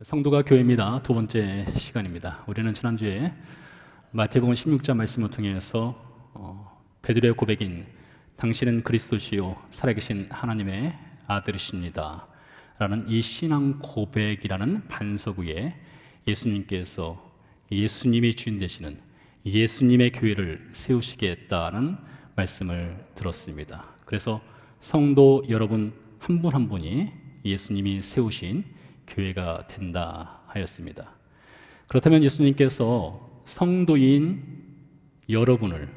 성도가 교회입니다. 두 번째 시간입니다. 우리는 지난주에 마태복음 16장 말씀을 통해서 베드로의 고백인 당신은 그리스도시요 살아계신 하나님의 아들이십니다 라는 이 신앙 고백이라는 반석 위에 예수님께서 예수님이 주인 되시는 예수님의 교회를 세우시겠다는 말씀을 들었습니다. 그래서 성도 여러분 한 분 한 분이 예수님이 세우신 교회가 된다 하였습니다. 그렇다면 예수님께서 성도인 여러분을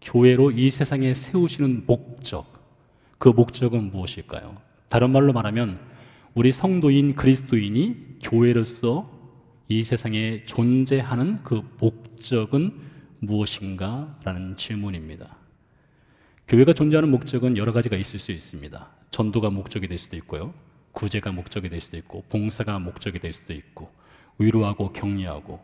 교회로 이 세상에 세우시는 목적, 그 목적은 무엇일까요? 다른 말로 말하면 우리 성도인 그리스도인이 교회로서 이 세상에 존재하는 그 목적은 무엇인가? 라는 질문입니다. 교회가 존재하는 목적은 여러 가지가 있을 수 있습니다. 전도가 목적이 될 수도 있고요, 구제가 목적이 될 수도 있고, 봉사가 목적이 될 수도 있고, 위로하고 격려하고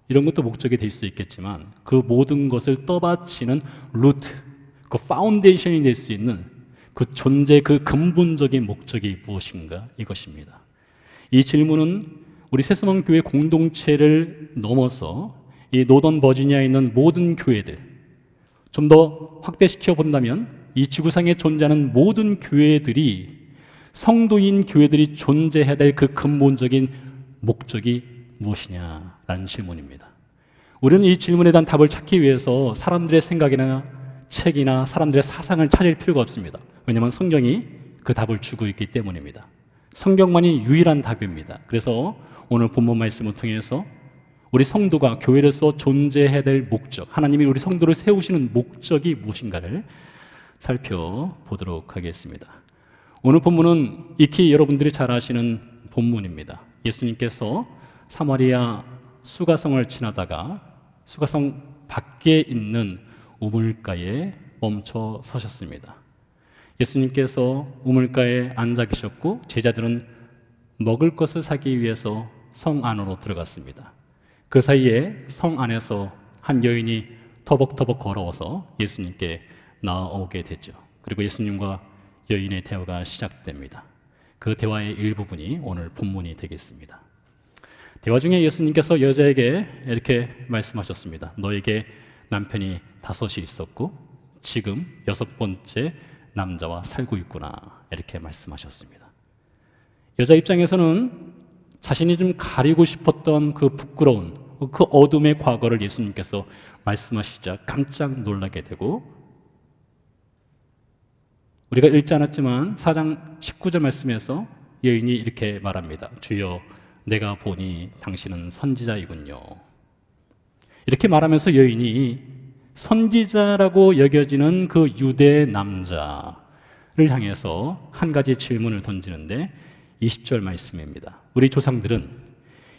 이런 것도 목적이 될 수 있겠지만 그 모든 것을 떠받치는 루트, 그 파운데이션이 될 수 있는 그 존재, 그 근본적인 목적이 무엇인가? 이것입니다. 이 질문은 우리 새소망교회 공동체를 넘어서 이 노던 버지니아에 있는 모든 교회들, 좀 더 확대시켜 본다면 이 지구상에 존재하는 모든 교회들이, 성도인 교회들이 존재해야 될 그 근본적인 목적이 무엇이냐라는 질문입니다. 우리는 이 질문에 대한 답을 찾기 위해서 사람들의 생각이나 책이나 사람들의 사상을 찾을 필요가 없습니다. 왜냐하면 성경이 그 답을 주고 있기 때문입니다. 성경만이 유일한 답입니다. 그래서 오늘 본문 말씀을 통해서 우리 성도가 교회로서 존재해야 될 목적, 하나님이 우리 성도를 세우시는 목적이 무엇인가를 살펴보도록 하겠습니다. 오늘 본문은 익히 여러분들이 잘 아시는 본문입니다. 예수님께서 사마리아 수가성을 지나다가 수가성 밖에 있는 우물가에 멈춰 서셨습니다. 예수님께서 우물가에 앉아 계셨고 제자들은 먹을 것을 사기 위해서 성 안으로 들어갔습니다. 그 사이에 성 안에서 한 여인이 터벅터벅 걸어와서 예수님께 나오게 됐죠. 그리고 예수님과 여인의 대화가 시작됩니다. 그 대화의 일부분이 오늘 본문이 되겠습니다. 대화 중에 예수님께서 여자에게 이렇게 말씀하셨습니다. 너에게 남편이 5이 있었고 지금 6번째 남자와 살고 있구나, 이렇게 말씀하셨습니다. 여자 입장에서는 자신이 좀 가리고 싶었던 그 부끄러운 그 어둠의 과거를 예수님께서 말씀하시자 깜짝 놀라게 되고, 우리가 읽지 않았지만 4장 19절 말씀에서 여인이 이렇게 말합니다. 주여, 내가 보니 당신은 선지자이군요. 이렇게 말하면서 여인이 선지자라고 여겨지는 그 유대 남자를 향해서 한 가지 질문을 던지는데 20절 말씀입니다. 우리 조상들은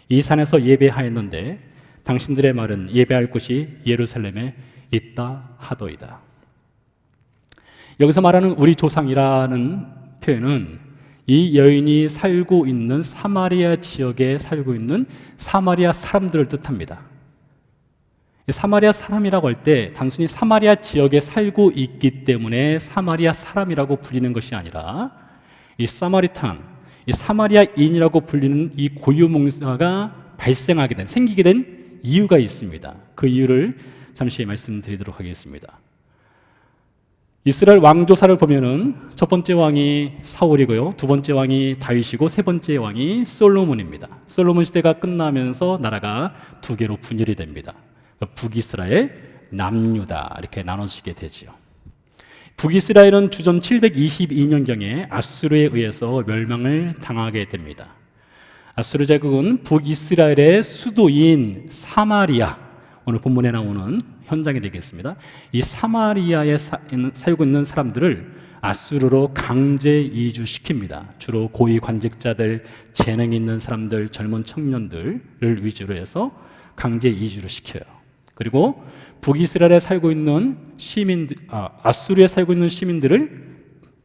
이 산에서 예배하였는데 당신들의 말은 예배할 곳이 예루살렘에 있다 하더이다. 여기서 말하는 우리 조상이라는 표현은 이 여인이 살고 있는 사마리아 지역에 살고 있는 사마리아 사람들을 뜻합니다. 사마리아 사람이라고 할 때 단순히 사마리아 지역에 살고 있기 때문에 사마리아 사람이라고 불리는 것이 아니라 이 사마리탄, 이 사마리아인이라고 불리는 이 고유명사가 발생하게 된, 생기게 된 이유가 있습니다. 그 이유를 잠시 말씀드리도록 하겠습니다. 이스라엘 왕조사를 보면은 첫 번째 왕이 사울이고요, 두 번째 왕이 다윗이고 세 번째 왕이 솔로몬입니다. 솔로몬 시대가 끝나면서 나라가 두 개로 분열이 됩니다. 북이스라엘, 남유다 이렇게 나눠지게 되죠. 북이스라엘은 주전 722년경에 아수르에 의해서 멸망을 당하게 됩니다. 아수르 제국은 북이스라엘의 수도인 사마리아, 오늘 본문에 나오는 현장이 되겠습니다. 이 사마리아에 살고 있는 사람들을 아수르로 강제 이주시킵니다. 주로 고위 관직자들, 재능 있는 사람들, 젊은 청년들을 위주로 해서 강제 이주를 시켜요. 그리고 북이스라엘에 살고 있는 아수르에 살고 있는 시민들을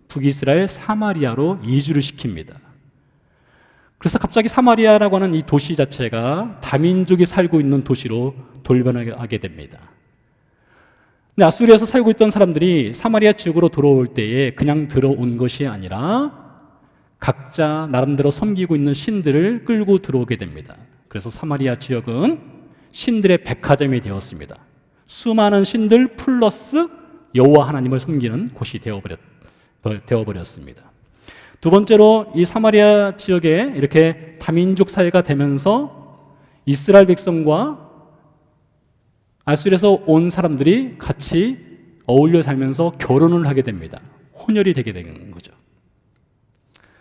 북이스라엘 사마리아로 이주를 시킵니다. 그래서 갑자기 사마리아라고 하는 이 도시 자체가 다민족이 살고 있는 도시로 돌변하게 됩니다. 근데 아수르에서 살고 있던 사람들이 사마리아 지역으로 들어올 때에 그냥 들어온 것이 아니라 각자 나름대로 섬기고 있는 신들을 끌고 들어오게 됩니다. 그래서 사마리아 지역은 신들의 백화점이 되었습니다. 수많은 신들 플러스 여호와 하나님을 섬기는 곳이 되어버렸습니다. 두 번째로 이 사마리아 지역에 이렇게 다민족 사회가 되면서 이스라엘 백성과 아수르에서 온 사람들이 같이 어울려 살면서 결혼을 하게 됩니다. 혼혈이 되게 된 거죠.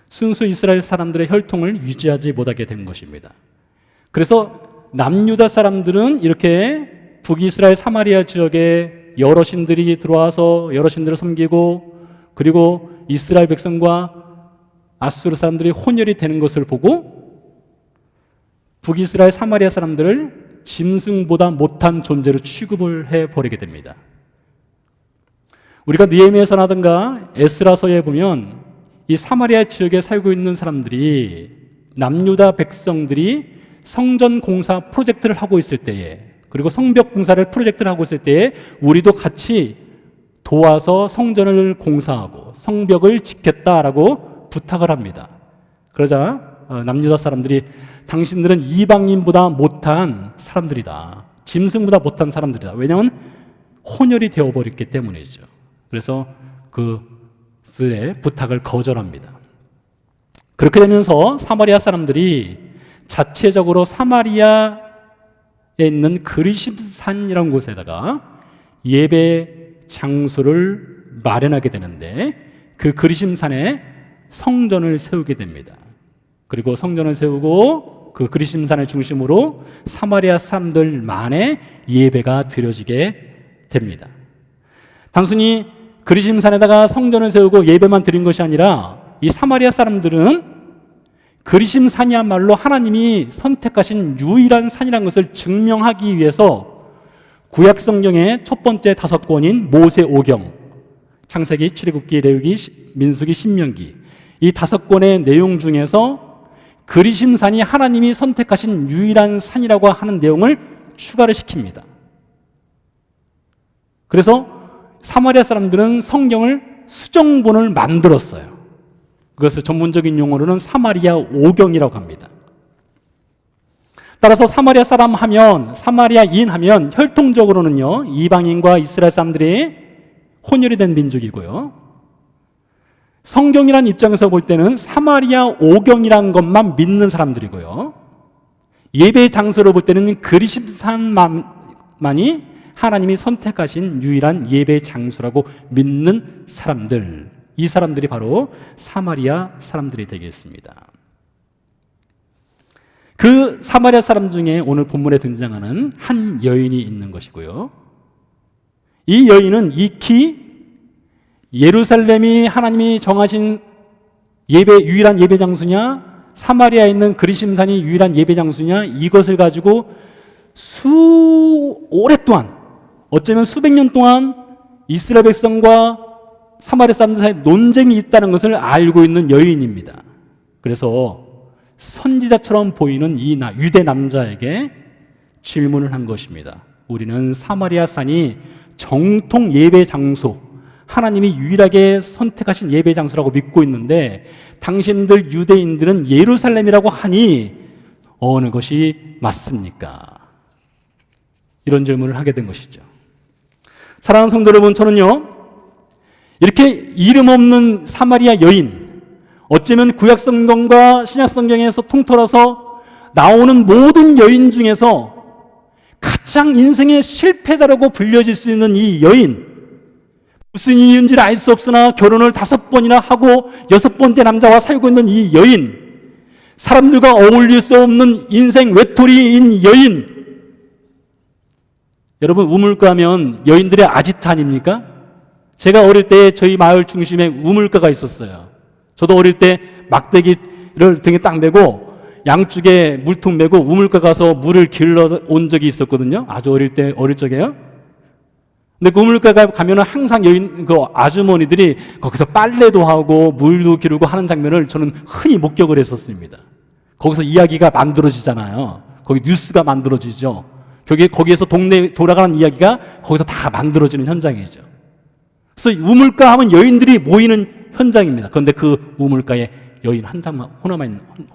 순수 이스라엘 사람들의 혈통을 유지하지 못하게 된 것입니다. 그래서 남유다 사람들은 이렇게 북이스라엘 사마리아 지역에 여러 신들이 들어와서 여러 신들을 섬기고, 그리고 이스라엘 백성과 아수르 사람들이 혼혈이 되는 것을 보고 북이스라엘 사마리아 사람들을 짐승보다 못한 존재로 취급을 해버리게 됩니다. 우리가 느헤미야서라든가 에스라서에 보면 이 사마리아 지역에 살고 있는 사람들이, 남유다 백성들이 성전 공사 프로젝트를 하고 있을 때에, 그리고 성벽 공사를 프로젝트를 하고 있을 때에 우리도 같이 도와서 성전을 공사하고 성벽을 짓겠다라고 부탁을 합니다. 그러자 남유다 사람들이 당신들은 이방인보다 못한 사람들이다, 짐승보다 못한 사람들이다. 왜냐하면 혼혈이 되어버렸기 때문이죠. 그래서 그들의 부탁을 거절합니다. 그렇게 되면서 사마리아 사람들이 자체적으로 사마리아에 있는 그리심산이라는 곳에다가 예배 장소를 마련하게 되는데, 그 그리심산에 성전을 세우게 됩니다. 그리고 성전을 세우고 그 그리심산을 중심으로 사마리아 사람들만의 예배가 드려지게 됩니다. 단순히 그리심산에다가 성전을 세우고 예배만 드린 것이 아니라 이 사마리아 사람들은 그리심산이야말로 하나님이 선택하신 유일한 산이라는 것을 증명하기 위해서 구약 성경의 첫 번째 5권인 모세오경, 창세기, 출애굽기, 레위기, 민수기, 신명기, 이 5권의 내용 중에서 그리심산이 하나님이 선택하신 유일한 산이라고 하는 내용을 추가를 시킵니다. 그래서 사마리아 사람들은 성경을 수정본을 만들었어요. 그것을 전문적인 용어로는 사마리아 오경이라고 합니다. 따라서 사마리아 사람 하면, 사마리아인 하면 혈통적으로는요, 이방인과 이스라엘 사람들이 혼혈이 된 민족이고요, 성경이라는 입장에서 볼 때는 사마리아 오경이라는 것만 믿는 사람들이고요, 예배의 장소로 볼 때는 그리심산만이 하나님이 선택하신 유일한 예배 장소라고 믿는 사람들, 이 사람들이 바로 사마리아 사람들이 되겠습니다. 그 사마리아 사람 중에 오늘 본문에 등장하는 한 여인이 있는 것이고요, 이 여인은 익히 예루살렘이 하나님이 정하신 유일한 예배 장소냐, 사마리아에 있는 그리심산이 유일한 예배 장소냐, 이것을 가지고 오랫동안, 어쩌면 수백 년 동안 이스라엘 백성과 사마리아 사람들 사이에 논쟁이 있다는 것을 알고 있는 여인입니다. 그래서 선지자처럼 보이는 이 유대 남자에게 질문을 한 것입니다. 우리는 사마리아 산이 정통 예배 장소, 하나님이 유일하게 선택하신 예배 장소라고 믿고 있는데 당신들 유대인들은 예루살렘이라고 하니 어느 것이 맞습니까? 이런 질문을 하게 된 것이죠. 사랑하는 성도 여러분, 저는요, 이렇게 이름 없는 사마리아 여인, 어쩌면 구약 성경과 신약 성경에서 통틀어서 나오는 모든 여인 중에서 가장 인생의 실패자라고 불려질 수 있는 이 여인, 무슨 이유인지를 알 수 없으나 결혼을 5번이나 하고 6번째 남자와 살고 있는 이 여인, 사람들과 어울릴 수 없는 인생 외톨이인 여인. 여러분, 우물가 하면 여인들의 아지트 아닙니까? 제가 어릴 때 저희 마을 중심에 우물가가 있었어요. 저도 어릴 때 막대기를 등에 딱 메고 양쪽에 물통 메고 우물가 가서 물을 길러 온 적이 있었거든요. 아주 어릴 적에요. 근데 그 우물가 가면은 항상 그 아주머니들이 거기서 빨래도 하고 물도 기르고 하는 장면을 저는 흔히 목격을 했었습니다. 거기서 이야기가 만들어지잖아요. 거기 뉴스가 만들어지죠. 거기에서 동네 돌아가는 이야기가 거기서 다 만들어지는 현장이죠. 그래서 우물가 하면 여인들이 모이는 현장입니다. 그런데 그 우물가에 여인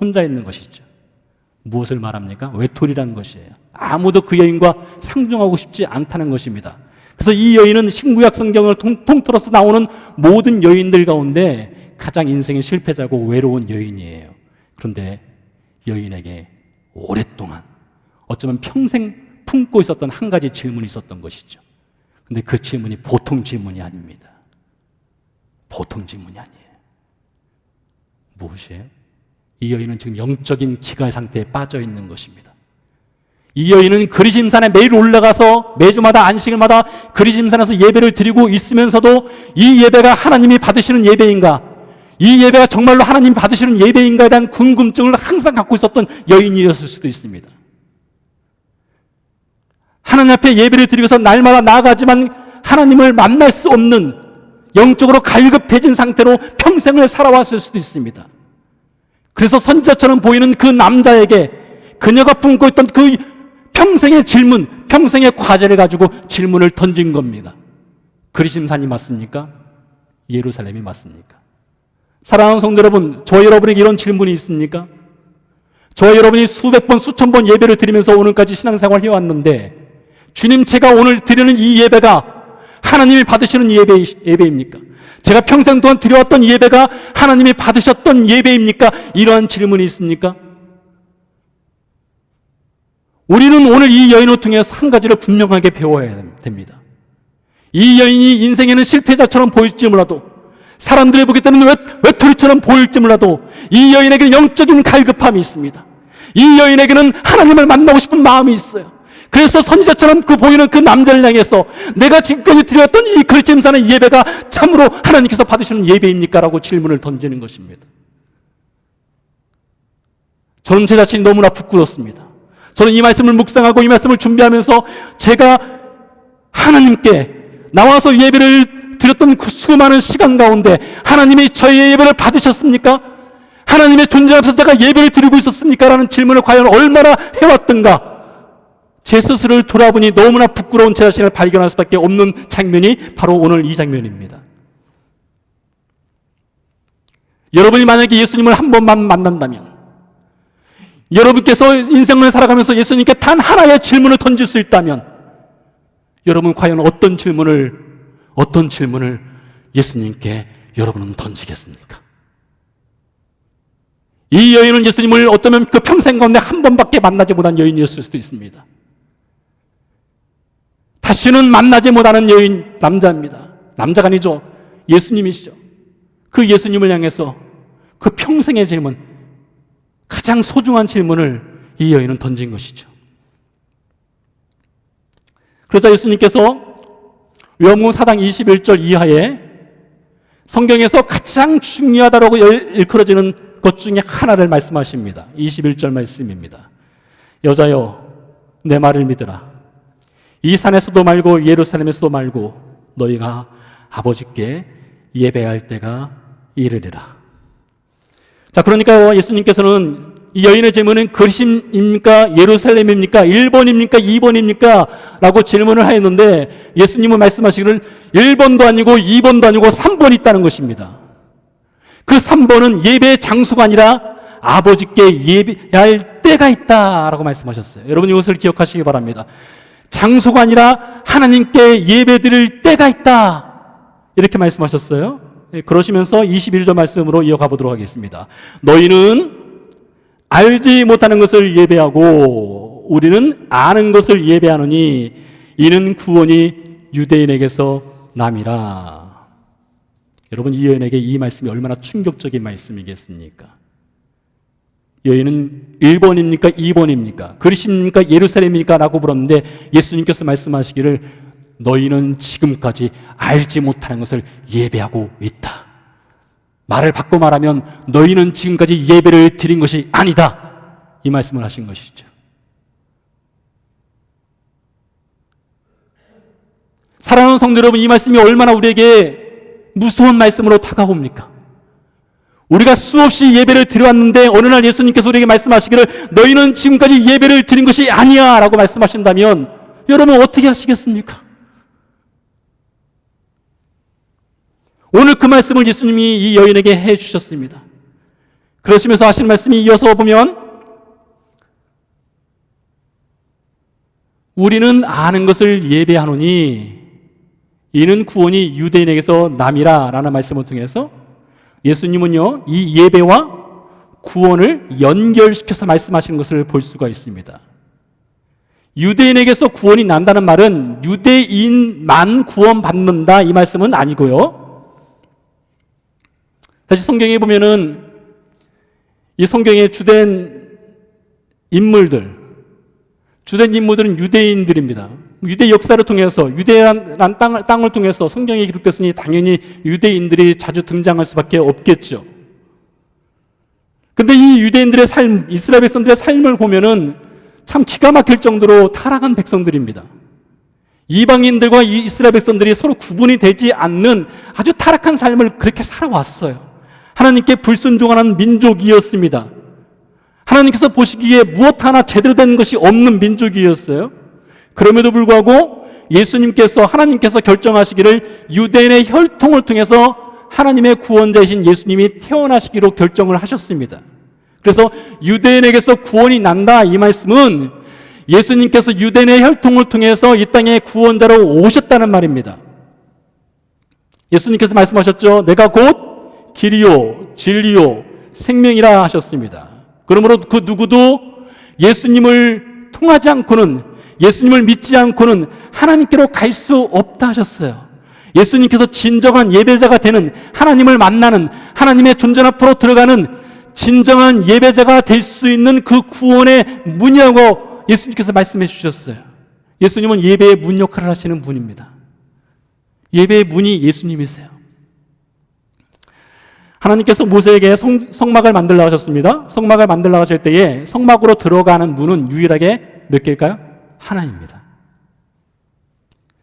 혼자 있는 것이죠. 무엇을 말합니까? 외톨이라는 것이에요. 아무도 그 여인과 상종하고 싶지 않다는 것입니다. 그래서 이 여인은 신구약 성경을 통틀어서 나오는 모든 여인들 가운데 가장 인생의 실패자고 외로운 여인이에요. 그런데 여인에게 오랫동안, 어쩌면 평생 품고 있었던 한 가지 질문이 있었던 것이죠. 근데 그 질문이 보통 질문이 아닙니다. 보통 질문이 아니에요. 무엇이에요? 이 여인은 지금 영적인 기갈 상태에 빠져 있는 것입니다. 이 여인은 그리심산에 매일 올라가서 매주마다 안식일마다 그리심산에서 예배를 드리고 있으면서도 이 예배가 하나님이 받으시는 예배인가, 이 예배가 정말로 하나님이 받으시는 예배인가에 대한 궁금증을 항상 갖고 있었던 여인이었을 수도 있습니다. 하나님 앞에 예배를 드리고서 날마다 나아가지만 하나님을 만날 수 없는, 영적으로 갈급해진 상태로 평생을 살아왔을 수도 있습니다. 그래서 선지자처럼 보이는 그 남자에게 그녀가 품고 있던 그 평생의 질문, 평생의 과제를 가지고 질문을 던진 겁니다. 그리심산이 맞습니까? 예루살렘이 맞습니까? 사랑하는 성도 여러분, 저 여러분에게 이런 질문이 있습니까? 저 여러분이 수백 번, 수천 번 예배를 드리면서 오늘까지 신앙생활을 해왔는데, 주님, 제가 오늘 드리는 이 예배가 하나님이 받으시는 예배입니까? 제가 평생 동안 드려왔던 예배가 하나님이 받으셨던 예배입니까? 이러한 질문이 있습니까? 우리는 오늘 이 여인을 통해서 한 가지를 분명하게 배워야 됩니다. 이 여인이 인생에는 실패자처럼 보일지 몰라도, 사람들이 보기 때는 외톨이처럼 보일지 몰라도 이 여인에게는 영적인 갈급함이 있습니다. 이 여인에게는 하나님을 만나고 싶은 마음이 있어요. 그래서 선지자처럼 보이는 그 남자를 향해서 내가 지금까지 드렸던 이 그리심산의 예배가 참으로 하나님께서 받으시는 예배입니까? 라고 질문을 던지는 것입니다. 저는 제 자신이 너무나 부끄럽습니다. 저는 이 말씀을 묵상하고 이 말씀을 준비하면서 제가 하나님께 나와서 예배를 드렸던 그 수많은 시간 가운데 하나님이 저의 예배를 받으셨습니까? 하나님의 존재 앞에서 제가 예배를 드리고 있었습니까? 라는 질문을 과연 얼마나 해왔던가. 제 스스로를 돌아보니 너무나 부끄러운 제 자신을 발견할 수밖에 없는 장면이 바로 오늘 이 장면입니다. 여러분이 만약에 예수님을 한 번만 만난다면, 여러분께서 인생을 살아가면서 예수님께 단 하나의 질문을 던질 수 있다면, 여러분 과연 어떤 질문을 예수님께 여러분은 던지겠습니까? 이 여인은 예수님을 어쩌면 그 평생 가운데 한 번밖에 만나지 못한 여인이었을 수도 있습니다. 다시는 만나지 못하는 여인, 남자입니다. 남자가 아니죠. 예수님이시죠. 그 예수님을 향해서 그 평생의 질문, 가장 소중한 질문을 이 여인은 던진 것이죠. 그러자 예수님께서 요한복음 4장 21절 이하에 성경에서 가장 중요하다고 일컬어지는 것 중에 하나를 말씀하십니다. 21절 말씀입니다. 여자여, 내 말을 믿으라. 이 산에서도 말고 예루살렘에서도 말고 너희가 아버지께 예배할 때가 이르리라. 자, 그러니까 예수님께서는 이 여인의 질문은 그리심입니까? 예루살렘입니까? 1번입니까? 2번입니까? 라고 질문을 하였는데 예수님은 말씀하시기를 1번도 아니고 2번도 아니고 3번이 있다는 것입니다. 그 3번은 예배의 장소가 아니라 아버지께 예배할 때가 있다라고 말씀하셨어요. 여러분 이것을 기억하시기 바랍니다. 장소가 아니라 하나님께 예배드릴 때가 있다, 이렇게 말씀하셨어요. 그러시면서 21절 말씀으로 이어가 보도록 하겠습니다. 너희는 알지 못하는 것을 예배하고 우리는 아는 것을 예배하노니 이는 구원이 유대인에게서 남이라. 여러분, 이 여인에게 이 말씀이 얼마나 충격적인 말씀이겠습니까? 여인은 1번입니까? 2번입니까? 그리심입니까? 예루살렘입니까? 라고 물었는데 예수님께서 말씀하시기를 너희는 지금까지 알지 못하는 것을 예배하고 있다. 말을 바꿔 말하면 너희는 지금까지 예배를 드린 것이 아니다, 이 말씀을 하신 것이죠. 사랑하는 성도 여러분, 이 말씀이 얼마나 우리에게 무서운 말씀으로 다가옵니까? 우리가 수없이 예배를 드려왔는데 어느 날 예수님께서 우리에게 말씀하시기를 너희는 지금까지 예배를 드린 것이 아니야 라고 말씀하신다면 여러분 어떻게 하시겠습니까? 오늘 그 말씀을 예수님이 이 여인에게 해주셨습니다. 그러시면서 하시는 말씀이 이어서 보면 우리는 아는 것을 예배하노니 이는 구원이 유대인에게서 남이라 라는 말씀을 통해서 예수님은요 이 예배와 구원을 연결시켜서 말씀하시는 것을 볼 수가 있습니다. 유대인에게서 구원이 난다는 말은 유대인만 구원받는다 이 말씀은 아니고요. 다시 성경에 보면은 이 성경의 주된 인물들은 유대인들입니다. 유대 역사를 통해서 유대란 땅을 통해서 성경이 기록됐으니 당연히 유대인들이 자주 등장할 수밖에 없겠죠. 근데 이 유대인들의 삶, 이스라엘 백성들의 삶을 보면은 참 기가 막힐 정도로 타락한 백성들입니다. 이방인들과 이 이스라엘 백성들이 서로 구분이 되지 않는 아주 타락한 삶을 그렇게 살아왔어요. 하나님께 불순종하는 민족이었습니다. 하나님께서 보시기에 무엇 하나 제대로 된 것이 없는 민족이었어요. 그럼에도 불구하고 예수님께서 하나님께서 결정하시기를 유대인의 혈통을 통해서 하나님의 구원자이신 예수님이 태어나시기로 결정을 하셨습니다. 그래서 유대인에게서 구원이 난다 이 말씀은 예수님께서 유대인의 혈통을 통해서 이 땅에 구원자로 오셨다는 말입니다. 예수님께서 말씀하셨죠. 내가 곧 길이요 진리요 생명이라 하셨습니다. 그러므로 그 누구도 예수님을 통하지 않고는, 예수님을 믿지 않고는 하나님께로 갈 수 없다 하셨어요. 예수님께서 진정한 예배자가 되는, 하나님을 만나는, 하나님의 존전 앞으로 들어가는 진정한 예배자가 될 수 있는 그 구원의 문이라고 예수님께서 말씀해 주셨어요. 예수님은 예배의 문 역할을 하시는 분입니다. 예배의 문이 예수님이세요. 하나님께서 모세에게 성막을 만들라고 하셨습니다. 성막을 만들라고 하실 때에 성막으로 들어가는 문은 유일하게 몇 개일까요? 하나입니다.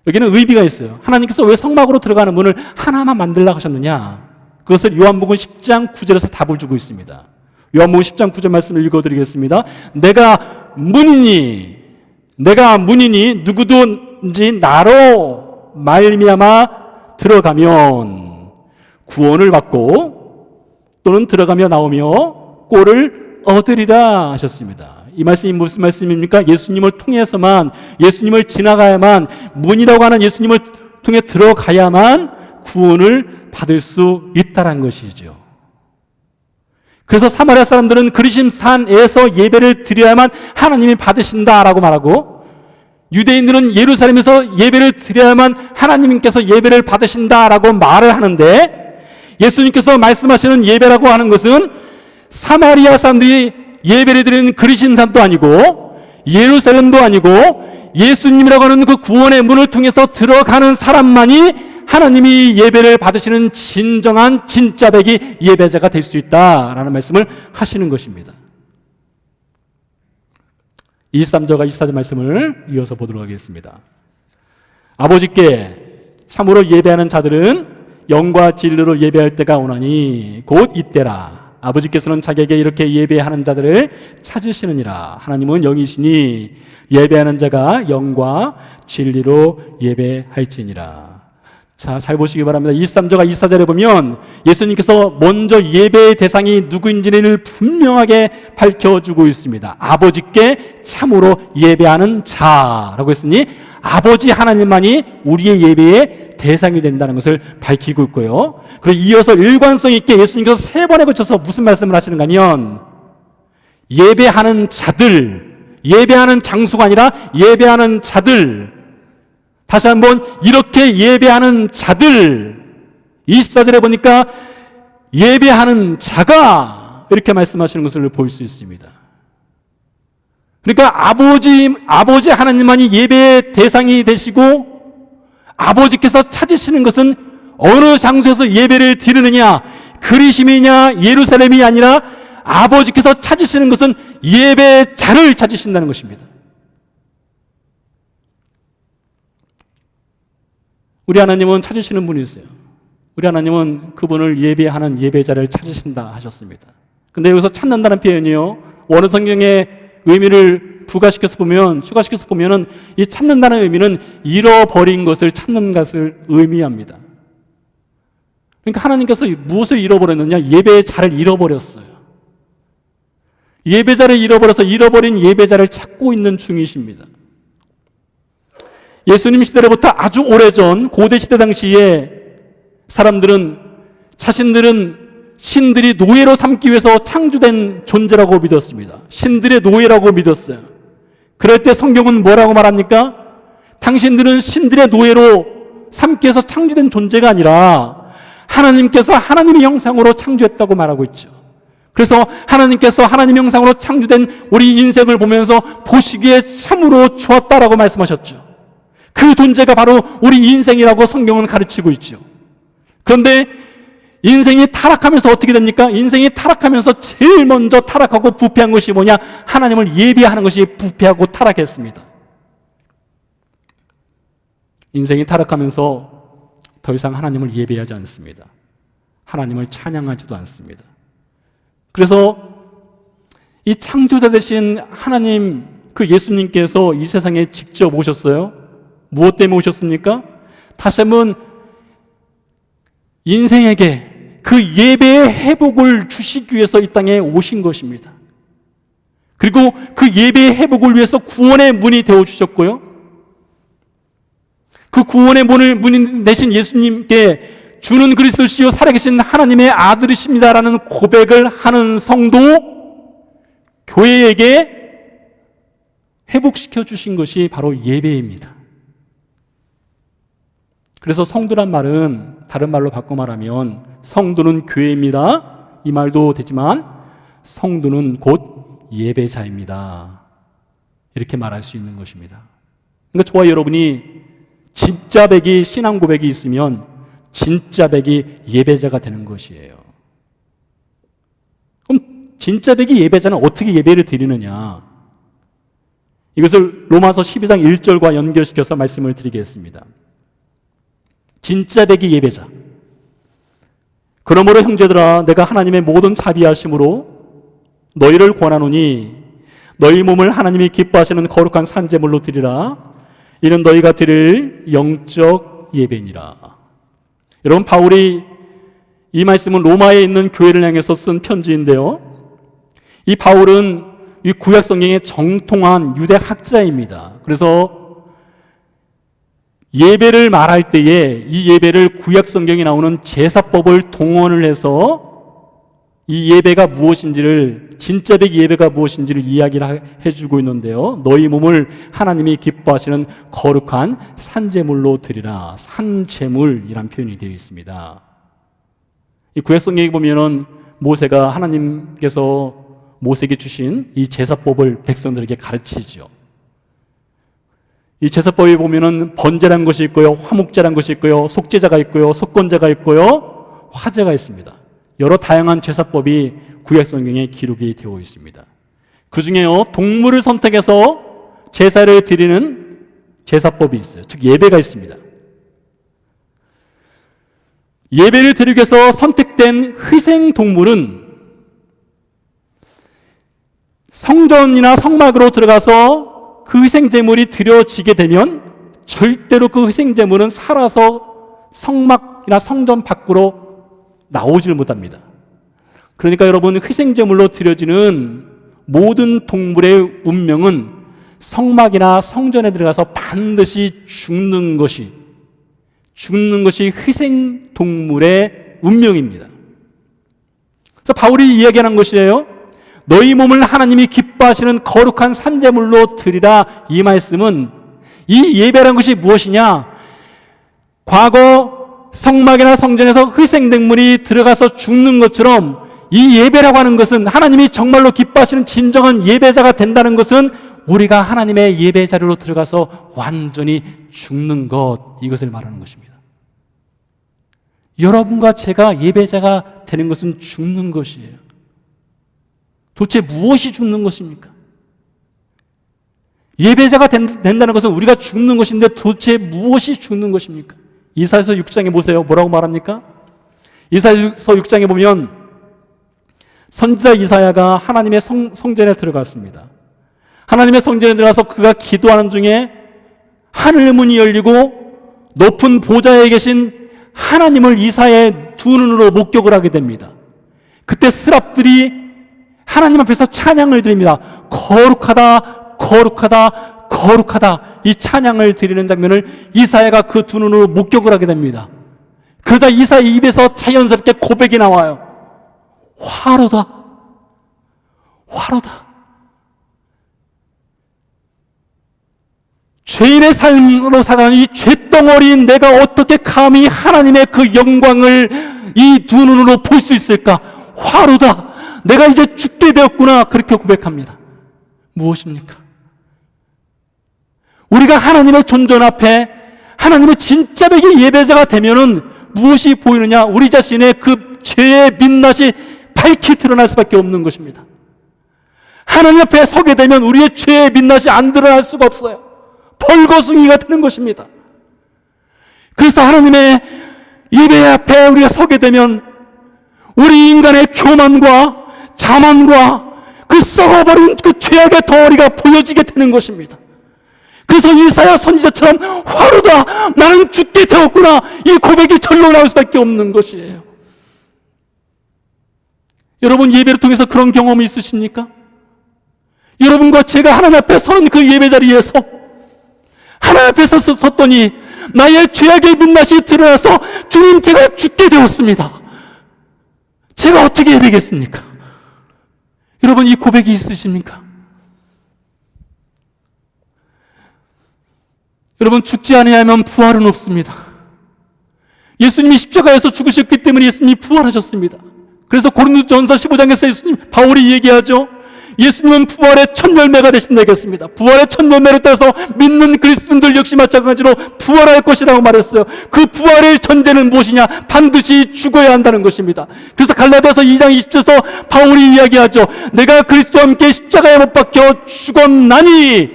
여기는 의미가 있어요. 하나님께서 왜 성막으로 들어가는 문을 하나만 만들라고 하셨느냐? 그것을 요한복음 10장 9절에서 답을 주고 있습니다. 요한복음 10장 9절 말씀을 읽어드리겠습니다. 내가 문이니 누구든지 나로 말미암아 들어가면 구원을 받고 또는 들어가며 나오며 꼴을 얻으리라 하셨습니다. 이 말씀이 무슨 말씀입니까? 예수님을 통해서만, 예수님을 지나가야만, 문이라고 하는 예수님을 통해 들어가야만 구원을 받을 수 있다는 것이죠. 그래서 사마리아 사람들은 그리심산에서 예배를 드려야만 하나님이 받으신다라고 말하고, 유대인들은 예루살렘에서 예배를 드려야만 하나님께서 예배를 받으신다라고 말을 하는데, 예수님께서 말씀하시는 예배라고 하는 것은 사마리아 사람들이 예배를 드리는 그리심산도 아니고 예루살렘도 아니고 예수님이라고 하는 그 구원의 문을 통해서 들어가는 사람만이 하나님이 예배를 받으시는 진정한 진짜배기 예배자가 될 수 있다라는 말씀을 하시는 것입니다. 23절과 24절 말씀을 이어서 보도록 하겠습니다. 아버지께 참으로 예배하는 자들은 영과 진리로 예배할 때가 오나니 곧 이때라. 아버지께서는 자기에게 이렇게 예배하는 자들을 찾으시느니라. 하나님은 영이시니 예배하는 자가 영과 진리로 예배할지니라. 자, 잘 보시기 바랍니다. 23절과 24절에 보면 예수님께서 먼저 예배의 대상이 누구인지를 분명하게 밝혀주고 있습니다. 아버지께 참으로 예배하는 자라고 했으니 아버지 하나님만이 우리의 예배의 대상이 된다는 것을 밝히고 있고요. 그리고 이어서 일관성 있게 예수님께서 3번에 걸쳐서 무슨 말씀을 하시는가 하면 예배하는 자들, 예배하는 장소가 아니라 예배하는 자들, 다시 한번 이렇게 예배하는 자들, 24절에 보니까 예배하는 자가 이렇게 말씀하시는 것을 볼 수 있습니다. 그러니까 아버지 하나님만이 예배의 대상이 되시고 아버지께서 찾으시는 것은 어느 장소에서 예배를 드리느냐, 그리심이냐 예루살렘이 아니라 아버지께서 찾으시는 것은 예배자를 찾으신다는 것입니다. 우리 하나님은 찾으시는 분이세요. 우리 하나님은 그분을 예배하는 예배자를 찾으신다 하셨습니다. 근데 여기서 찾는다는 표현이요, 원어 성경의 의미를 추가시켜서 보면은 이 찾는다는 의미는 잃어버린 것을 찾는 것을 의미합니다. 그러니까 하나님께서 무엇을 잃어버렸느냐? 예배의 자를 잃어버렸어요. 예배자를 잃어버려서 잃어버린 예배자를 찾고 있는 중이십니다. 예수님 시대로부터 아주 오래전 고대 시대 당시에 사람들은 자신들은 신들이 노예로 삼기 위해서 창조된 존재라고 믿었습니다. 신들의 노예라고 믿었어요. 그럴 때 성경은 뭐라고 말합니까? 당신들은 신들의 노예로 삼기 위해서 창조된 존재가 아니라 하나님께서 하나님의 형상으로 창조했다고 말하고 있죠. 그래서 하나님께서 하나님의 형상으로 창조된 우리 인생을 보면서 보시기에 참으로 좋았다라고 말씀하셨죠. 그 존재가 바로 우리 인생이라고 성경은 가르치고 있죠. 그런데 인생이 타락하면서 어떻게 됩니까? 인생이 타락하면서 제일 먼저 타락하고 부패한 것이 뭐냐? 하나님을 예배하는 것이 부패하고 타락했습니다. 인생이 타락하면서 더 이상 하나님을 예배하지 않습니다. 하나님을 찬양하지도 않습니다. 그래서 이 창조자 되신 하나님, 그 예수님께서 이 세상에 직접 오셨어요. 무엇 때문에 오셨습니까? 다시 한번 인생에게 그 예배의 회복을 주시기 위해서 이 땅에 오신 것입니다. 그리고 그 예배의 회복을 위해서 구원의 문이 되어주셨고요. 그 구원의 문이 되신 예수님께 주는 그리스도시요 살아계신 하나님의 아들이십니다라는 고백을 하는 성도, 교회에게 회복시켜 주신 것이 바로 예배입니다. 그래서 성도란 말은 다른 말로 바꿔 말하면 성도는 교회입니다. 이 말도 되지만 성도는 곧 예배자입니다. 이렇게 말할 수 있는 것입니다. 그러니까 저와 여러분이 진짜 백이 신앙 고백이 있으면 진짜 백이 예배자가 되는 것이에요. 그럼 진짜 백이 예배자는 어떻게 예배를 드리느냐? 이것을 로마서 12장 1절과 연결시켜서 말씀을 드리겠습니다. 진짜 백이 예배자. 그러므로 형제들아, 내가 하나님의 모든 자비하심으로 너희를 권하노니 너희 몸을 하나님이 기뻐하시는 거룩한 산제물로 드리라. 이는 너희가 드릴 영적 예배니라. 여러분, 바울이 이 말씀은 로마에 있는 교회를 향해서 쓴 편지인데요. 이 바울은 이 구약 성경의 정통한 유대 학자입니다. 그래서 예배를 말할 때에 이 예배를 구약 성경에 나오는 제사법을 동원을 해서 이 예배가 무엇인지를, 진짜 백 예배가 무엇인지를 이야기를 해주고 있는데요. 너희 몸을 하나님이 기뻐하시는 거룩한 산제물로 드리라. 산제물이란 표현이 되어 있습니다. 이 구약 성경에 보면은 모세가 하나님께서 모세에게 주신 이 제사법을 백성들에게 가르치죠. 이 제사법에 보면은 번제라는 것이 있고요, 화목제라는 것이 있고요, 속죄자가 있고요, 속건제가 있고요, 화제가 있습니다. 여러 다양한 제사법이 구약 성경에 기록이 되어 있습니다. 그 중에요, 동물을 선택해서 제사를 드리는 제사법이 있어요. 즉 예배가 있습니다. 예배를 드리기 위해서 선택된 희생 동물은 성전이나 성막으로 들어가서 그 희생제물이 드려지게 되면 절대로 그 희생제물은 살아서 성막이나 성전 밖으로 나오질 못합니다. 그러니까 여러분, 희생제물로 드려지는 모든 동물의 운명은 성막이나 성전에 들어가서 반드시 죽는 것이 희생동물의 운명입니다. 그래서 바울이 이야기하는 것이에요. 너희 몸을 하나님이 기뻐하시는 거룩한 산제물로 드리라. 이 말씀은 이 예배라는 것이 무엇이냐? 과거 성막이나 성전에서 희생동물이 들어가서 죽는 것처럼 이 예배라고 하는 것은, 하나님이 정말로 기뻐하시는 진정한 예배자가 된다는 것은 우리가 하나님의 예배 자리로 들어가서 완전히 죽는 것, 이것을 말하는 것입니다. 여러분과 제가 예배자가 되는 것은 죽는 것이에요. 도대체 무엇이 죽는 것입니까? 예배자가 된다는 것은 우리가 죽는 것인데 도대체 무엇이 죽는 것입니까? 이사야서 6장에 보세요. 뭐라고 말합니까? 이사야서 6장에 보면 선지자 이사야가 하나님의 성전에 들어갔습니다. 하나님의 성전에 들어가서 그가 기도하는 중에 하늘 문이 열리고 높은 보좌에 계신 하나님을 이사야의 두 눈으로 목격을 하게 됩니다. 그때 스랍들이 하나님 앞에서 찬양을 드립니다. 거룩하다, 거룩하다, 거룩하다. 이 찬양을 드리는 장면을 이사야가 그 두 눈으로 목격을 하게 됩니다. 그러자 이사야 입에서 자연스럽게 고백이 나와요. 화로다, 화로다. 죄인의 삶으로 살아가는 이 죄덩어리인 내가 어떻게 감히 하나님의 그 영광을 이 두 눈으로 볼 수 있을까? 화로다. 내가 이제 죽게 되었구나. 그렇게 고백합니다. 무엇입니까? 우리가 하나님의 존전 앞에 하나님의 진짜 백의 예배자가 되면은 무엇이 보이느냐? 우리 자신의 그 죄의 민낯이 밝히 드러날 수밖에 없는 것입니다. 하나님 앞에 서게 되면 우리의 죄의 민낯이 안 드러날 수가 없어요. 벌거숭이가 되는 것입니다. 그래서 하나님의 예배 앞에 우리가 서게 되면 우리 인간의 교만과 자만과 그 썩어버린 그 죄악의 덩어리가 보여지게 되는 것입니다. 그래서 이사야 선지자처럼 화로다, 나는 죽게 되었구나, 이 고백이 절로 나올 수밖에 없는 것이에요. 여러분, 예배를 통해서 그런 경험이 있으십니까? 여러분과 제가 하나님 앞에 서는 그 예배 자리에서 하나님 앞에서 섰더니 나의 죄악의 민낯이 드러나서 주님, 제가 죽게 되었습니다. 제가 어떻게 해야 되겠습니까? 여러분, 이 고백이 있으십니까? 여러분, 죽지 아니하면 부활은 없습니다. 예수님이 십자가에서 죽으셨기 때문에 예수님이 부활하셨습니다. 그래서 고린도전서 15장에서 예수님, 바울이 얘기하죠. 예수님은 부활의 첫 열매가 되신다 했습니다. 부활의 첫 열매를 따라서 믿는 그리스도인들 역시 마찬가지로 부활할 것이라고 말했어요. 그 부활의 전제는 무엇이냐? 반드시 죽어야 한다는 것입니다. 그래서 갈라디아서 2장 20절에서 바울이 이야기하죠. 내가 그리스도와 함께 십자가에 못 박혀 죽었나니,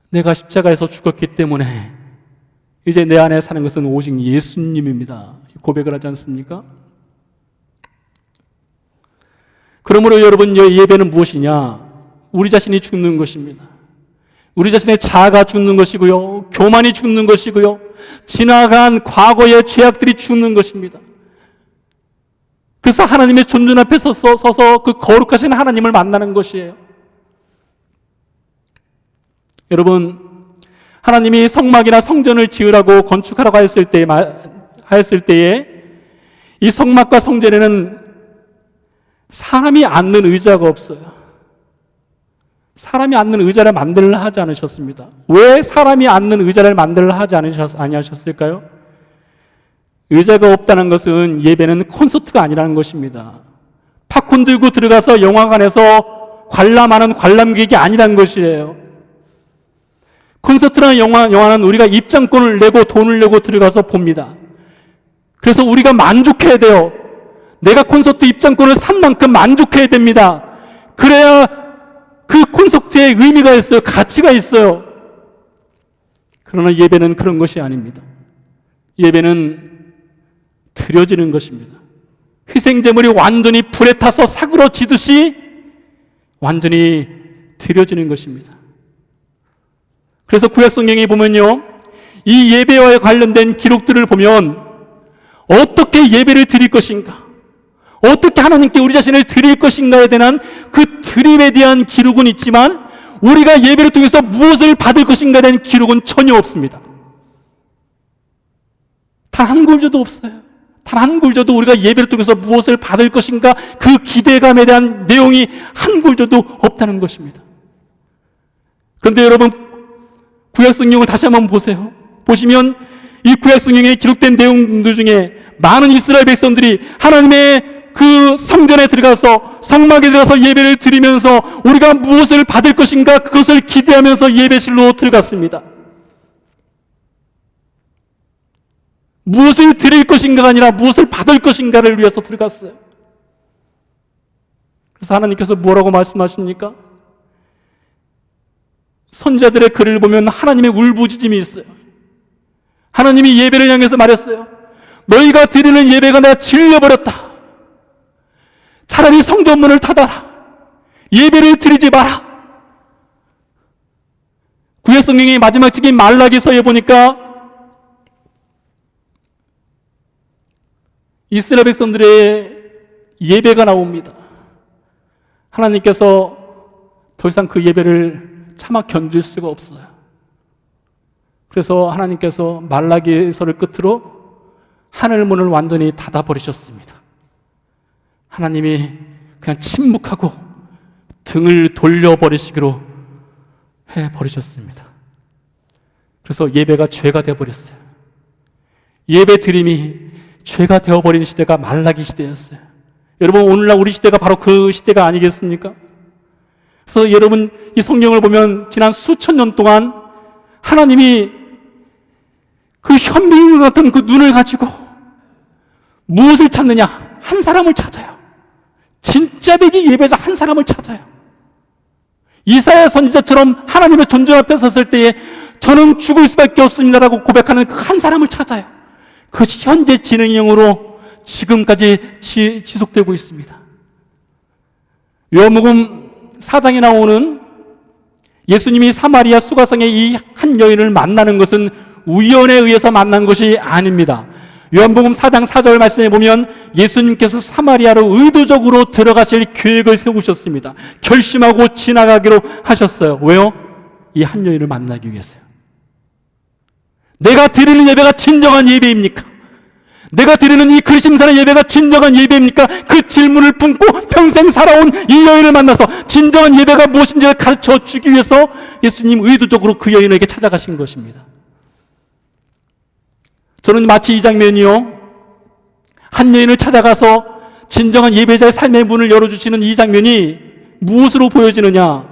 내가 십자가에서 죽었기 때문에 이제 내 안에 사는 것은 오직 예수님입니다. 고백을 하지 않습니까? 그러므로 여러분, 예배는 무엇이냐? 우리 자신이 죽는 것입니다. 우리 자신의 자아가 죽는 것이고요, 교만이 죽는 것이고요, 지나간 과거의 죄악들이 죽는 것입니다. 그래서 하나님의 존전 앞에 서서 그 거룩하신 하나님을 만나는 것이에요. 여러분, 하나님이 성막이나 성전을 지으라고 건축하라고 했을 때에 이 성막과 성전에는 사람이 앉는 의자가 없어요. 사람이 앉는 의자를 만들라 하지 않으셨습니다. 왜 사람이 앉는 의자를 만들라 하지 아니하셨을까요? 의자가 없다는 것은 예배는 콘서트가 아니라는 것입니다. 팝콘 들고 들어가서 영화관에서 관람하는 관람객이 아니라는 것이에요. 콘서트라는 영화는 우리가 입장권을 내고 돈을 내고 들어가서 봅니다. 그래서 우리가 만족해야 돼요. 내가 콘서트 입장권을 산 만큼 만족해야 됩니다. 그래야 그 콘서트에 의미가 있어요. 가치가 있어요. 그러나 예배는 그런 것이 아닙니다. 예배는 드려지는 것입니다. 희생제물이 완전히 불에 타서 사그러지듯이 완전히 드려지는 것입니다. 그래서 구약성경에 보면요, 이 예배와 관련된 기록들을 보면 어떻게 예배를 드릴 것인가, 어떻게 하나님께 우리 자신을 드릴 것인가에 대한 그 드림에 대한 기록은 있지만 우리가 예배를 통해서 무엇을 받을 것인가에 대한 기록은 전혀 없습니다. 단 한 구절도 없어요. 단 한 구절도 우리가 예배를 통해서 무엇을 받을 것인가, 그 기대감에 대한 내용이 한 구절도 없다는 것입니다. 그런데 여러분, 구약성경을 다시 한번 보세요. 보시면 이 구약성경에 기록된 내용들 중에 많은 이스라엘 백성들이 하나님의 그 성전에 들어가서, 성막에 들어가서 예배를 드리면서 우리가 무엇을 받을 것인가, 그것을 기대하면서 예배실로 들어갔습니다. 무엇을 드릴 것인가가 아니라 무엇을 받을 것인가를 위해서 들어갔어요. 그래서 하나님께서 뭐라고 말씀하십니까? 선지자들의 글을 보면 하나님의 울부짖음이 있어요. 하나님이 예배를 향해서 말했어요. 너희가 드리는 예배가 내가 질려버렸다. 차라리 성전문을 닫아라. 예배를 드리지 마라. 구약성경의 마지막 책인 말라기서에 보니까 이스라엘 백성들의 예배가 나옵니다. 하나님께서 더 이상 그 예배를 참아 견딜 수가 없어요. 그래서 하나님께서 말라기서를 끝으로 하늘문을 완전히 닫아버리셨습니다. 하나님이 그냥 침묵하고 등을 돌려버리시기로 해버리셨습니다. 그래서 예배가 죄가 되어버렸어요. 예배 드림이 죄가 되어버린 시대가 말라기 시대였어요. 여러분, 오늘날 우리 시대가 바로 그 시대가 아니겠습니까? 그래서 여러분, 이 성경을 보면 지난 수천 년 동안 하나님이 그 현미경 같은 그 눈을 가지고 무엇을 찾느냐? 한 사람을 찾아요. 진짜 백이 예배자 한 사람을 찾아요. 이사야 선지자처럼 하나님의 존재 앞에 섰을 때에 저는 죽을 수밖에 없습니다라고 고백하는 그 한 사람을 찾아요. 그것이 현재 진행형으로 지금까지 지속되고 있습니다. 요한복음 4장에 나오는 예수님이 사마리아 수가성의 이 한 여인을 만나는 것은 우연에 의해서 만난 것이 아닙니다. 요한복음 4장 4절 말씀에 보면 예수님께서 사마리아로 의도적으로 들어가실 계획을 세우셨습니다. 결심하고 지나가기로 하셨어요. 왜요? 이 한 여인을 만나기 위해서요. 내가 드리는 예배가 진정한 예배입니까? 내가 드리는 이 그리심산의 예배가 진정한 예배입니까? 그 질문을 품고 평생 살아온 이 여인을 만나서 진정한 예배가 무엇인지를 가르쳐 주기 위해서 예수님 의도적으로 그 여인에게 찾아가신 것입니다. 저는 마치 이 장면이요, 한 여인을 찾아가서 진정한 예배자의 삶의 문을 열어주시는 이 장면이 무엇으로 보여지느냐?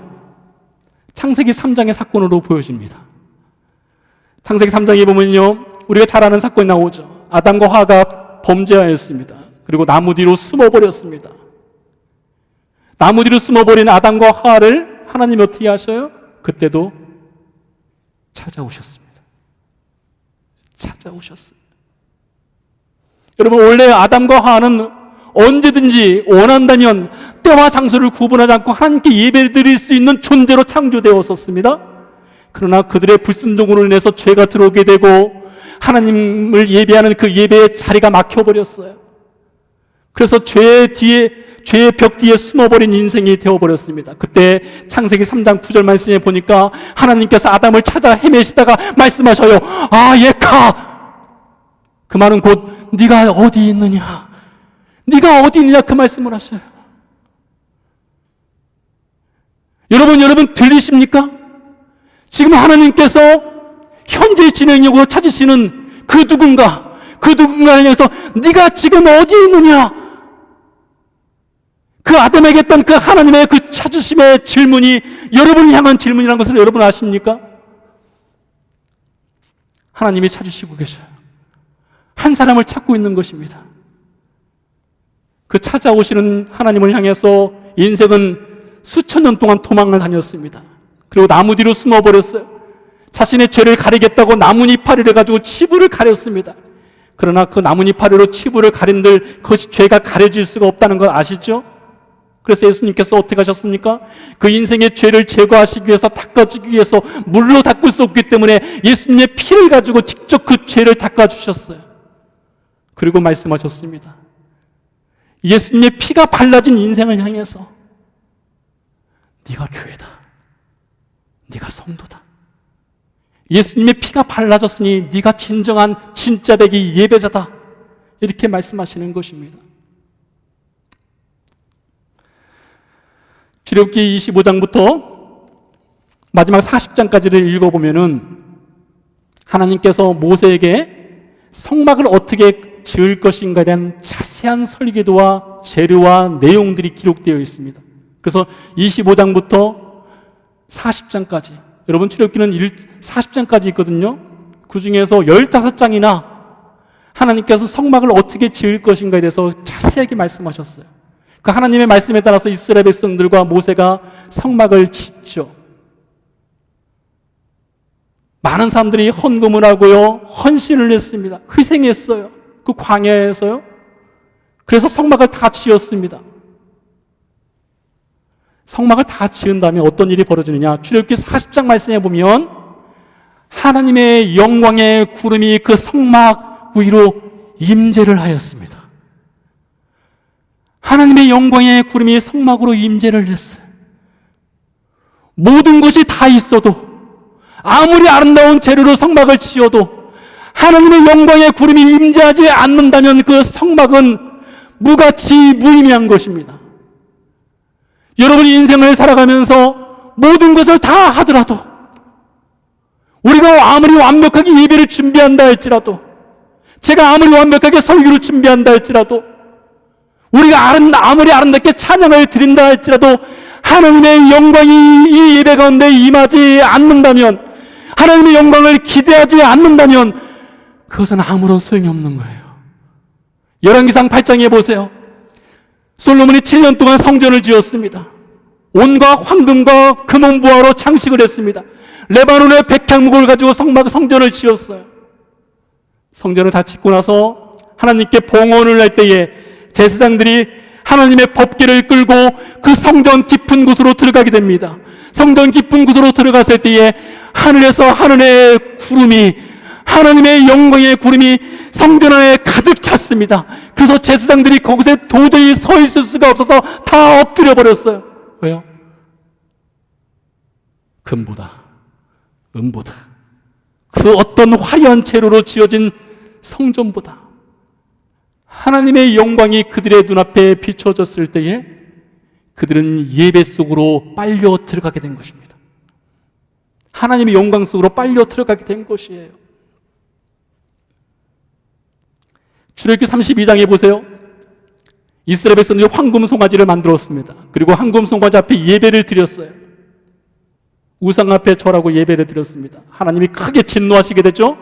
창세기 3장의 사건으로 보여집니다. 창세기 3장에 보면요, 우리가 잘 아는 사건이 나오죠. 아담과 하와가 범죄하였습니다. 그리고 나무 뒤로 숨어버렸습니다. 나무 뒤로 숨어버린 아담과 하와를 하나님이 어떻게 하셔요? 그때도 찾아오셨습니다. 찾아오셨어요. 여러분, 원래 아담과 하와는 언제든지 원한다면 때와 장소를 구분하지 않고 하나님께 예배드릴 수 있는 존재로 창조되었었습니다. 그러나 그들의 불순종으로 인해서 죄가 들어오게 되고 하나님을 예배하는 그 예배의 자리가 막혀버렸어요. 그래서 죄의 벽 뒤에 숨어버린 인생이 되어버렸습니다. 그때 창세기 3장 9절 말씀에 보니까 하나님께서 아담을 찾아 헤매시다가 말씀하셔요. 아, 예카! 그 말은 곧 네가 어디 있느냐? 네가 어디 있느냐? 그 말씀을 하셔요. 여러분 들리십니까? 지금 하나님께서 현재 진행력으로 찾으시는 그 누군가를 위해서 네가 지금 어디 있느냐? 그 아담에게 했던 그 하나님의 그 찾으심의 질문이 여러분을 향한 질문이라는 것을 여러분 아십니까? 하나님이 찾으시고 계셔요. 한 사람을 찾고 있는 것입니다. 그 찾아오시는 하나님을 향해서 인생은 수천 년 동안 도망을 다녔습니다. 그리고 나무 뒤로 숨어버렸어요. 자신의 죄를 가리겠다고 나뭇이파리를 가지고 치부를 가렸습니다. 그러나 그 나뭇이파리로 치부를 가린들 그것이 죄가 가려질 수가 없다는 걸 아시죠? 그래서 예수님께서 어떻게 하셨습니까? 그 인생의 죄를 제거하시기 위해서, 닦아주기 위해서 물로 닦을 수 없기 때문에 예수님의 피를 가지고 직접 그 죄를 닦아주셨어요. 그리고 말씀하셨습니다. 예수님의 피가 발라진 인생을 향해서 네가 교회다. 네가 성도다. 예수님의 피가 발라졌으니 네가 진정한 진짜 백이 예배자다. 이렇게 말씀하시는 것입니다. 출애굽기 25장부터 마지막 40장까지를 읽어보면은 하나님께서 모세에게 성막을 어떻게 지을 것인가에 대한 자세한 설계도와 재료와 내용들이 기록되어 있습니다. 그래서 25장부터 40장까지, 여러분 출애굽기는 40장까지 있거든요. 그 중에서 15장이나 하나님께서 성막을 어떻게 지을 것인가에 대해서 자세하게 말씀하셨어요. 그 하나님의 말씀에 따라서 이스라엘 백성들과 모세가 성막을 짓죠. 많은 사람들이 헌금을 하고요, 헌신을 했습니다. 희생했어요. 그 광야에서요. 그래서 성막을 다 지었습니다. 성막을 다 지은 다음에 어떤 일이 벌어지느냐? 출애굽기 40장 말씀에 보면 하나님의 영광의 구름이 그 성막 위로 임재를 하였습니다. 하나님의 영광의 구름이 성막으로 임재를 했어요. 모든 것이 다 있어도, 아무리 아름다운 재료로 성막을 지어도 하나님의 영광의 구름이 임재하지 않는다면 그 성막은 무가치 무의미한 것입니다. 여러분이 인생을 살아가면서 모든 것을 다 하더라도, 우리가 아무리 완벽하게 예배를 준비한다 할지라도, 제가 아무리 완벽하게 설교를 준비한다 할지라도, 우리가 아무리 아름답게 찬양을 드린다 할지라도 하나님의 영광이 이 예배 가운데 임하지 않는다면, 하나님의 영광을 기대하지 않는다면 그것은 아무런 소용이 없는 거예요. 열왕기상 8장에 보세요. 솔로몬이 7년 동안 성전을 지었습니다. 온갖 황금과 금은보화로 장식을 했습니다. 레바논의 백향목을 가지고 성전을 지었어요. 성전을 다 짓고 나서 하나님께 봉헌을 할 때에 제사장들이 하나님의 법궤를 끌고 그 성전 깊은 곳으로 들어가게 됩니다. 성전 깊은 곳으로 들어갔을 때에 하늘에서 하늘의 구름이, 하나님의 영광의 구름이 성전 안에 가득 찼습니다. 그래서 제사장들이 거기서 도저히 서 있을 수가 없어서 다 엎드려 버렸어요. 왜요? 금보다, 은보다, 그 어떤 화려한 재료로 지어진 성전보다 하나님의 영광이 그들의 눈앞에 비춰졌을 때에 그들은 예배 속으로 빨려 들어가게 된 것입니다. 하나님의 영광 속으로 빨려 들어가게 된 것이에요. 출애굽기 32장에 보세요. 이스라엘 백성들이 황금 송아지를 만들었습니다. 그리고 황금 송아지 앞에 예배를 드렸어요. 우상 앞에 절하고 예배를 드렸습니다. 하나님이 크게 진노하시게 됐죠.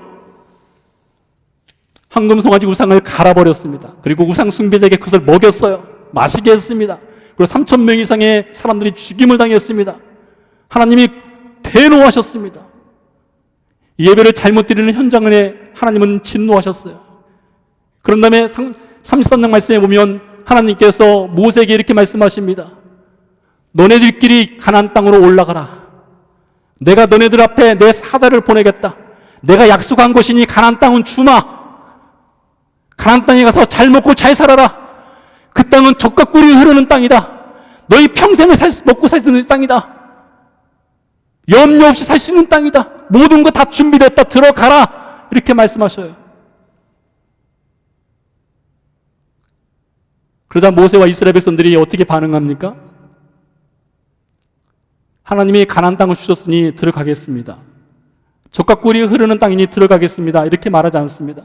황금 송아지 우상을 갈아버렸습니다. 그리고 우상 숭배자에게 그것을 먹였어요. 마시게 했습니다. 그리고 3,000명 이상의 사람들이 죽임을 당했습니다. 하나님이 대노하셨습니다. 예배를 잘못 드리는 현장에 하나님은 진노하셨어요. 그런 다음에 33장 말씀에 보면 하나님께서 모세에게 이렇게 말씀하십니다. 너네들끼리 가나안 땅으로 올라가라. 내가 너네들 앞에 내 사자를 보내겠다. 내가 약속한 것이니 가나안 땅은 주마. 가나안 땅에 가서 잘 먹고 잘 살아라. 그 땅은 젖과 꿀이 흐르는 땅이다. 너희 평생을 먹고 살 수 있는 땅이다. 염려 없이 살 수 있는 땅이다. 모든 거 다 준비됐다. 들어가라. 이렇게 말씀하셔요. 그러자 모세와 이스라엘 백성들이 어떻게 반응합니까? 하나님이 가나안 땅을 주셨으니 들어가겠습니다. 젖과 꿀이 흐르는 땅이니 들어가겠습니다. 이렇게 말하지 않습니다.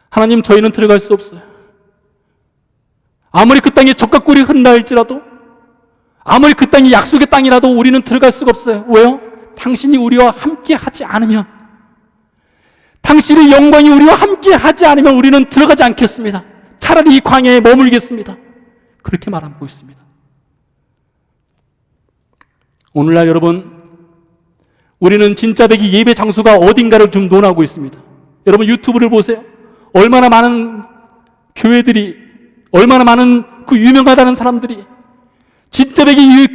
하나님, 저희는 들어갈 수 없어요. 아무리 그 땅에 젖과 꿀이 흐른다 할지라도, 아무리 그 땅이 약속의 땅이라도 우리는 들어갈 수가 없어요. 왜요? 당신이 우리와 함께 하지 않으면, 당신의 영광이 우리와 함께 하지 않으면 우리는 들어가지 않겠습니다. 차라리 이 광야에 머물겠습니다. 그렇게 말하고 있습니다. 오늘날 여러분, 우리는 진짜 백이 예배 장소가 어딘가를 좀 논하고 있습니다. 여러분 유튜브를 보세요. 얼마나 많은 교회들이, 얼마나 많은 그 유명하다는 사람들이 진짜 백이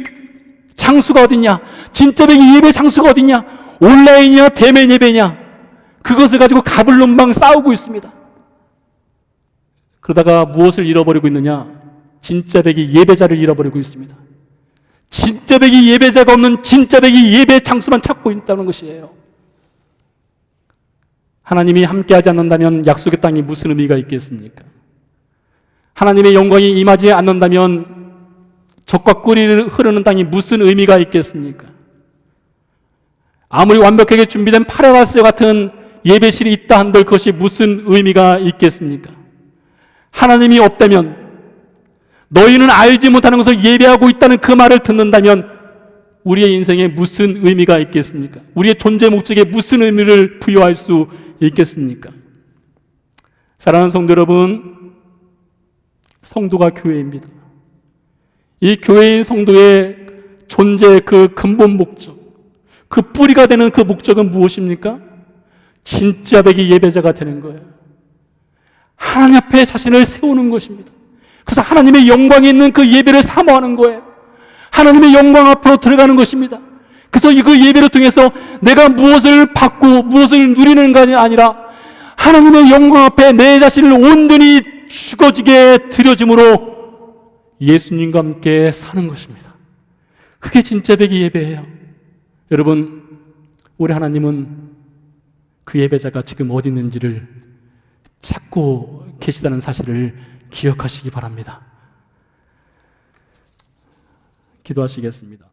장수가 어딨냐, 진짜 백이 예배 장수가 어딨냐, 온라인이냐 대면 예배냐, 그것을 가지고 가불론방 싸우고 있습니다. 그러다가 무엇을 잃어버리고 있느냐? 진짜 백이 예배자를 잃어버리고 있습니다. 진짜 백이 예배자가 없는 진짜 백이 예배 장수만 찾고 있다는 것이에요. 하나님이 함께하지 않는다면 약속의 땅이 무슨 의미가 있겠습니까? 하나님의 영광이 임하지 않는다면 젖과 꿀이 흐르는 땅이 무슨 의미가 있겠습니까? 아무리 완벽하게 준비된 파라다이스 같은 예배실이 있다 한들 그것이 무슨 의미가 있겠습니까? 하나님이 없다면, 너희는 알지 못하는 것을 예배하고 있다는 그 말을 듣는다면 우리의 인생에 무슨 의미가 있겠습니까? 우리의 존재 목적에 무슨 의미를 부여할 수 있겠습니까? 사랑하는 성도 여러분, 성도가 교회입니다. 이 교회인 성도의 존재의 그 근본 목적, 그 뿌리가 되는 그 목적은 무엇입니까? 진짜 백이 예배자가 되는 거예요. 하나님 앞에 자신을 세우는 것입니다. 그래서 하나님의 영광이 있는 그 예배를 사모하는 거예요. 하나님의 영광 앞으로 들어가는 것입니다. 그래서 그 예배를 통해서 내가 무엇을 받고 무엇을 누리는 것이 아니라 하나님의 영광 앞에 내 자신을 온전히 죽어지게 드려짐으로 예수님과 함께 사는 것입니다. 그게 진짜 배기 예배예요. 여러분, 우리 하나님은 그 예배자가 지금 어디 있는지를 찾고 계시다는 사실을 기억하시기 바랍니다. 기도하시겠습니다.